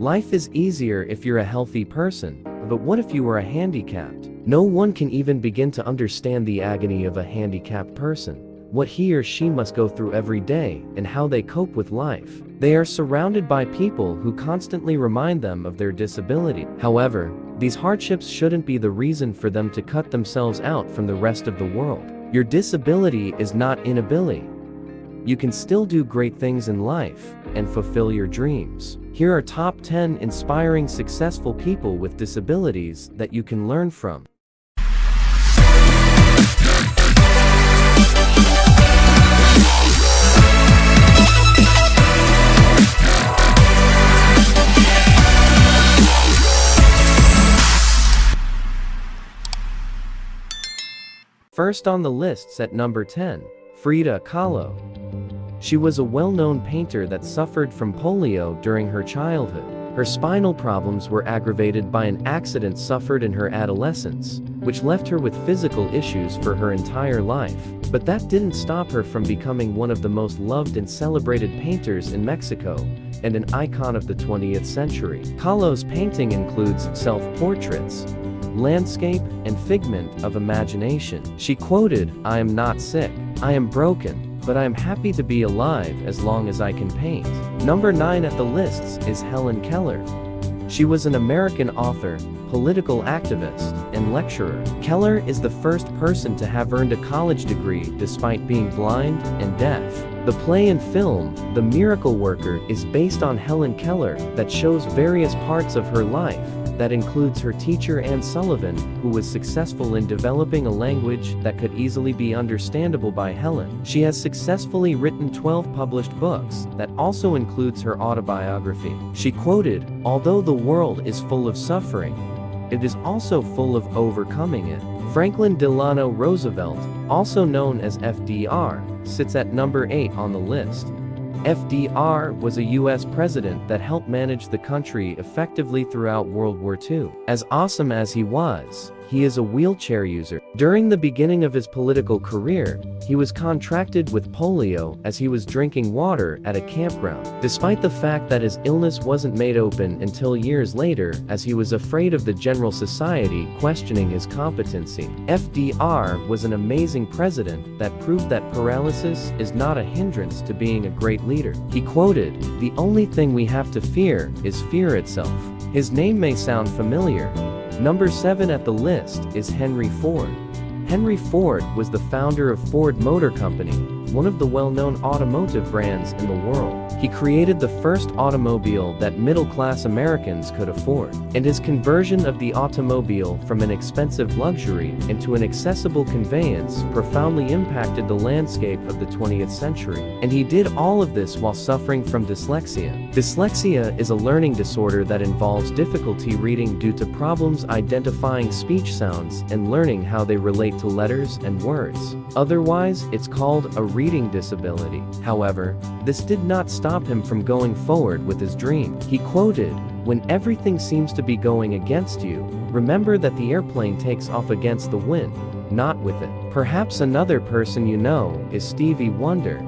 Life is easier if you're a healthy person, but what if you were a handicapped? No one can even begin to understand the agony of a handicapped person, what he or she must go through every day, and how they cope with life. They are surrounded by people who constantly remind them of their disability. However, these hardships shouldn't be the reason for them to cut themselves out from the rest of the world. Your disability is not inability. You can still do great things in life and fulfill your dreams. Here are top 10 inspiring successful people with disabilities that you can learn from. First on the lists at number 10, Frida Kahlo. She was a well-known painter that suffered from polio during her childhood. Her spinal problems were aggravated by an accident suffered in her adolescence, which left her with physical issues for her entire life. But that didn't stop her from becoming one of the most loved and celebrated painters in Mexico, and an icon of the 20th century. Kahlo's painting includes self-portraits, landscape, and figment of imagination. She quoted, "I am not sick. I am broken. But I am happy to be alive as long as I can paint." Number 9 at the lists is Helen Keller. She was an American author, political activist, and lecturer. Keller is the first person to have earned a college degree despite being blind and deaf. The play and film, The Miracle Worker, is based on Helen Keller that shows various parts of her life. That includes her teacher Anne Sullivan, who was successful in developing a language that could easily be understandable by Helen. She has successfully written 12 published books, that also includes her autobiography. She quoted, "Although the world is full of suffering, it is also full of overcoming it." Franklin Delano Roosevelt, also known as FDR, sits at number 8 on the list. FDR was a US president that helped manage the country effectively throughout World War II. As awesome as he was, he is a wheelchair user. During the beginning of his political career, he was contracted with polio as he was drinking water at a campground. Despite the fact that his illness wasn't made open until years later, as he was afraid of the general society questioning his competency. FDR was an amazing president that proved that paralysis is not a hindrance to being a great leader. He quoted, "The only thing we have to fear is fear itself." His name may sound familiar. Number 7 at the list is Henry Ford. Henry Ford was the founder of Ford Motor Company, one of the well-known automotive brands in the world. He created the first automobile that middle-class Americans could afford, and his conversion of the automobile from an expensive luxury into an accessible conveyance profoundly impacted the landscape of the 20th century. And he did all of this while suffering from dyslexia. Dyslexia is a learning disorder that involves difficulty reading due to problems identifying speech sounds and learning how they relate to letters and words. Otherwise, it's called a reading disability. However, this did not stop him from going forward with his dream. He quoted, "When everything seems to be going against you, remember that the airplane takes off against the wind, not with it." Perhaps another person you know is Stevie Wonder,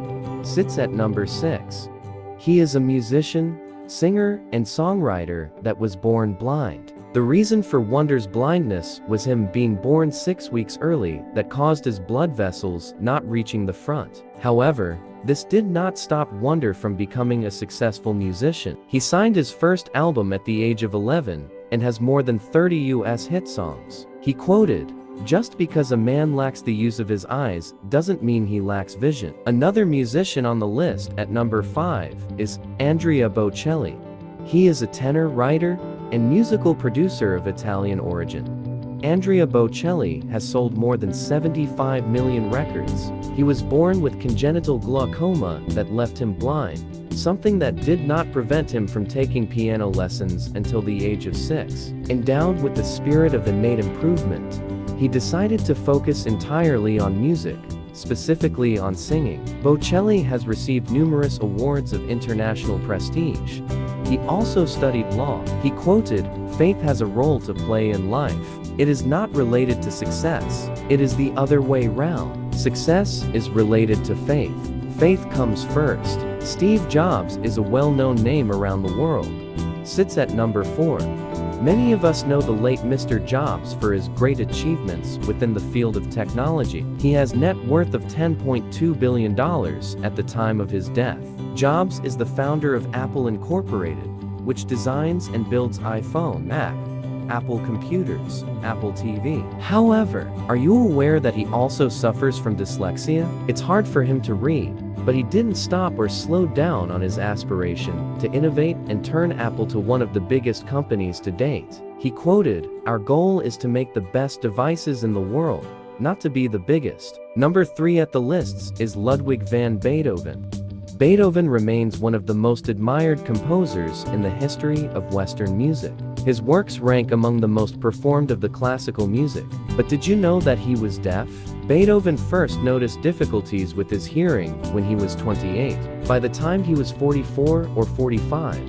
sits at number 6. He is a musician, singer, and songwriter that was born blind. The reason for Wonder's blindness was him being born 6 weeks early that caused his blood vessels not reaching the front. However, this did not stop Wonder from becoming a successful musician. He signed his first album at the age of 11 and has more than 30 US hit songs. He quoted, "Just because a man lacks the use of his eyes doesn't mean he lacks vision." Another musician on the list at number 5 is Andrea Bocelli. He is a tenor, writer, and musical producer of Italian origin. Andrea Bocelli has sold more than 75 million records. He was born with congenital glaucoma that left him blind, something that did not prevent him from taking piano lessons until the age of 6. Endowed with the spirit of innate improvement, he decided to focus entirely on music, specifically on singing. Bocelli has received numerous awards of international prestige. He also studied law. He quoted, "Faith has a role to play in life. It is not related to success. It is the other way round. Success is related to faith. Faith comes first." Steve Jobs is a well-known name around the world. sits at number 4. Many of us know the late Mr. Jobs for his great achievements within the field of technology. He has net worth of $10.2 billion at the time of his death. Jobs is the founder of Apple Incorporated, which designs and builds iPhone, Mac, Apple computers, Apple TV. However, are you aware that he also suffers from dyslexia? It's hard for him to read, but he didn't stop or slow down on his aspiration to innovate and turn Apple to one of the biggest companies to date. He quoted, "Our goal is to make the best devices in the world, not to be the biggest." Number 3 at the lists is Ludwig van Beethoven. Beethoven remains one of the most admired composers in the history of Western music. His works rank among the most performed of the classical music. But did you know that he was deaf? Beethoven first noticed difficulties with his hearing when he was 28. By the time he was 44 or 45,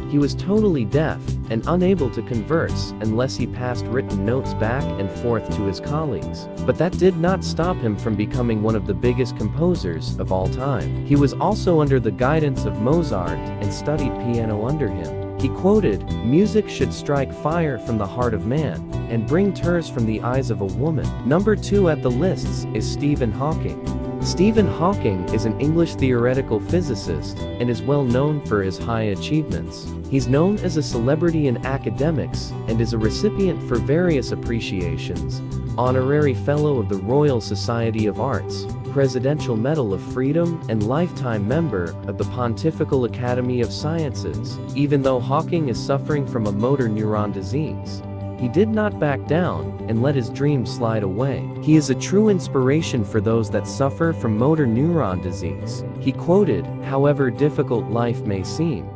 he was totally deaf and unable to converse unless he passed written notes back and forth to his colleagues. But that did not stop him from becoming one of the biggest composers of all time. He was also under the guidance of Mozart and studied piano under him. He quoted, "Music should strike fire from the heart of man and bring tears from the eyes of a woman." Number 2 at the lists is Stephen Hawking. Stephen Hawking is an English theoretical physicist and is well known for his high achievements. He's known as a celebrity in academics and is a recipient for various appreciations: Honorary Fellow of the Royal Society of Arts, Presidential Medal of Freedom, and lifetime member of the Pontifical Academy of Sciences. Even though Hawking is suffering from a motor neuron disease, he did not back down and let his dreams slide away. He is a true inspiration for those that suffer from motor neuron disease. He quoted, "However difficult life may seem,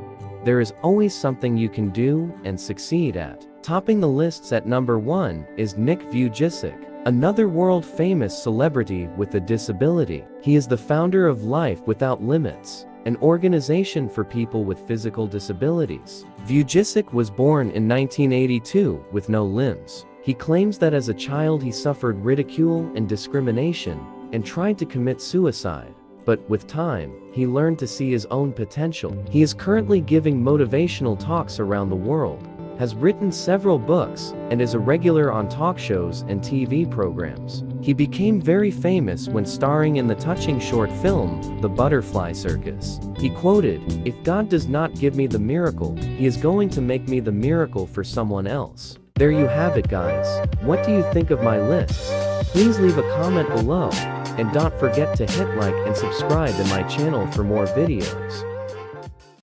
there is always something you can do and succeed at." Topping the lists at number 1 is Nick Vujicic, another world-famous celebrity with a disability. He is the founder of Life Without Limits, an organization for people with physical disabilities. Vujicic was born in 1982 with no limbs. He claims that as a child he suffered ridicule and discrimination and tried to commit suicide. But with time, he learned to see his own potential. He is currently giving motivational talks around the world, has written several books, and is a regular on talk shows and TV programs. He became very famous when starring in the touching short film, The Butterfly Circus. He quoted, "If God does not give me the miracle, He is going to make me the miracle for someone else." There you have it, guys. What do you think of my lists? Please leave a comment below, and don't forget to hit like and subscribe to my channel for more videos.